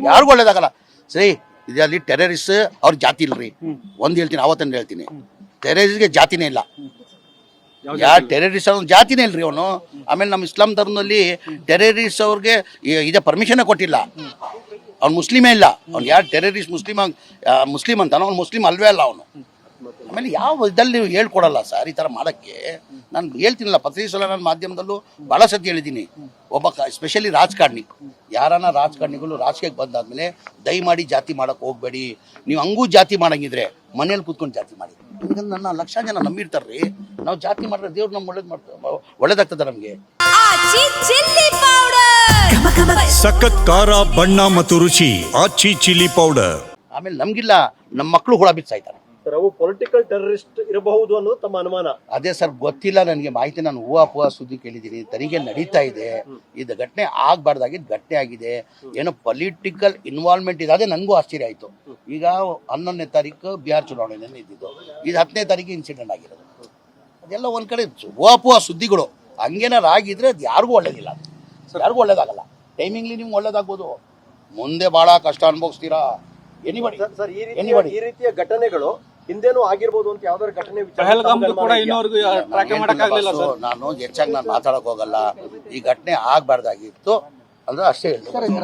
ಯಾರಿಗೂ ಒಳ್ಳೇದಾಗಲ್ಲ. ಸರಿ, ಇದರಲ್ಲಿ ಟೆರರಿಸ್ಟ್ ಅವ್ರ ಜಾತಿ ಇಲ್ರಿ. ಒಂದು ಹೇಳ್ತೀನಿ, ಅವತ್ತಂದು ಹೇಳ್ತೀನಿ, ಟೆರರಿಸ್ಟ್ಗೆ ಜಾತಿನೇ ಇಲ್ಲ. ಯಾರು ಟೆರರಿಸ್ಟ್ ಅವ್ನ ಜಾತಿನೇ ಇಲ್ರಿ ಅವನು. ಆಮೇಲೆ ನಮ್ಮ ಇಸ್ಲಾಂ ಧರ್ಮದಲ್ಲಿ ಟೆರರಿಸ್ಟ್ ಅವ್ರಿಗೆ ಇದೆ ಪರ್ಮಿಷನ್ ಕೊಟ್ಟಿಲ್ಲ. ಅವ್ನು ಮುಸ್ಲಿಮೇ ಇಲ್ಲ. ಅವ್ನು ಯಾರು ಟೆರರಿಸ್ಟ್ ಮುಸ್ಲಿಂ ಅಂತಾನ, ಅವ್ನು ಮುಸ್ಲಿಂ ಅಲ್ವೇ ಅಲ್ಲ ಅವನು. ಆಮೇಲೆ ಯಾವ ಇದಲ್ಲಿ ಹೇಳ್ಕೊಡಲ್ಲ ಸರ್ ಈ ಥರ ಮಾಡೋಕ್ಕೆ. ನಾನು ಹೇಳ್ತೀನಲ್ಲ, ಪ್ರತಿ ಸಲ ನಾನು ಮಾಧ್ಯಮದಲ್ಲೂ ಭಾಳ ಸತಿ ಹೇಳಿದ್ದೀನಿ, ಒಬ್ಬ ಸ್ಪೆಷಲಿ ರಾಜಕಾರಣಿ, ಯಾರನ್ನ ರಾಜಕಾರಣಿಗಳು ರಾಜಕೀಯಕ್ಕೆ ಬಂದಾದ್ಮೇಲೆ ದಯಮಾಡಿ ಜಾತಿ ಮಾಡೋಕ್ಕೆ ಹೋಗಬೇಡಿ. ನೀವು ಹಂಗೂ ಜಾತಿ ಮಾಡಂಗಿದ್ರೆ ಮನೇಲಿ ಕೂತ್ಕೊಂಡು ಜಾತಿ ಮಾಡಿ. ಯಾಕಂದ್ರೆ ನನ್ನ ಲಕ್ಷ ಜನ ನಂಬಿರ್ತಾರ್ರಿ. ನಾವು ಜಾತಿ ಮಾಡಿದ್ರೆ ದೇವ್ರು ನಮ್ಗೆ ಒಳ್ಳೇದಾಗ್ತದೆ ನಮಗೆ. ಸಖತ್ ಖಾರ, ಬಣ್ಣ ಮತ್ತು ರುಚಿ ಆಚಿ ಚಿಲ್ಲಿ ಪೌಡರ್. ಆಮೇಲೆ ನಮ್ಗಿಲ್ಲ, ನಮ್ಮ ಮಕ್ಕಳು ಹುಳ ಬಿಚ್ಚಾಯ್ತಾರೆ ಸರ್. ಅವು ಪೊಲಿಟಿಕಲ್ ಟೆರರಿಸ್ಟ್ ಇರಬಹುದು ಅನ್ನೋದು ತಮ್ಮ ಅನುಮಾನ. ಅದೇ ಸರ್, ಗೊತ್ತಿಲ್ಲ ನನಗೆ ಮಾಹಿತಿ. ನಾನು ಹೂವಾ ಸುದ್ದಿ ಕೇಳಿದ್ದೀನಿ. ತನಿಖೆ ನಡೀತಾ ಇದೆ. ಇದು ಘಟನೆ ಆಗಬಾರ್ದಾಗಿದ್ದು ಘಟನೆ ಆಗಿದೆ. ಏನೋ ಪೊಲಿಟಿಕಲ್ ಇನ್ವಾಲ್ವ್ಮೆಂಟ್ ಇದೆ. ಅದೇ ನನಗೂ ಆಶ್ಚರ್ಯ ಆಯಿತು. ಈಗ 11ನೇ ತಾರೀಕು ಬಿಹಾರ್ ಚುನಾವಣೆ ಇದ್ದಿದ್ದು, ಇದು 10ನೇ ತಾರೀಕು ಇನ್ಸಿಡೆಂಟ್ ಆಗಿರೋದು. ಅದೆಲ್ಲ ಒಂದು ಕಡೆ ಹೂವಾ ಸುದ್ದಿಗಳು. ಹಂಗೇನಾರು ಆಗಿದ್ರೆ ಅದು ಯಾರಿಗೂ ಒಳ್ಳೇದಿಲ್ಲ, ಯಾರಿಗೂ ಒಳ್ಳೇದಾಗಲ್ಲ. ಟೈಮಿಂಗ್ಲಿ ನಿಮ್ಗೆ ಒಳ್ಳೇದಾಗ್ಬೋದು, ಮುಂದೆ ಭಾಳ ಕಷ್ಟ ಅನುಭವಿಸ್ತೀರಾ. ಸರ್, ಈ ರೀತಿಯ ಘಟನೆಗಳು ಹಿಂದೇನೂ ಆಗಿರ್ಬೋದು ಅಂತ ಯಾವ್ದಾದ್ರು ಘಟನೆ ನಾನು ಹೆಚ್ಚಾಗಿ ನಾನು ಮಾತಾಡಕ್ ಹೋಗಲ್ಲ. ಈ ಘಟನೆ ಆಗ್ಬಾರ್ದಾಗಿತ್ತು ಅಂದ್ರೆ ಅಷ್ಟೇ ಹೇಳ್ತೀನಿ.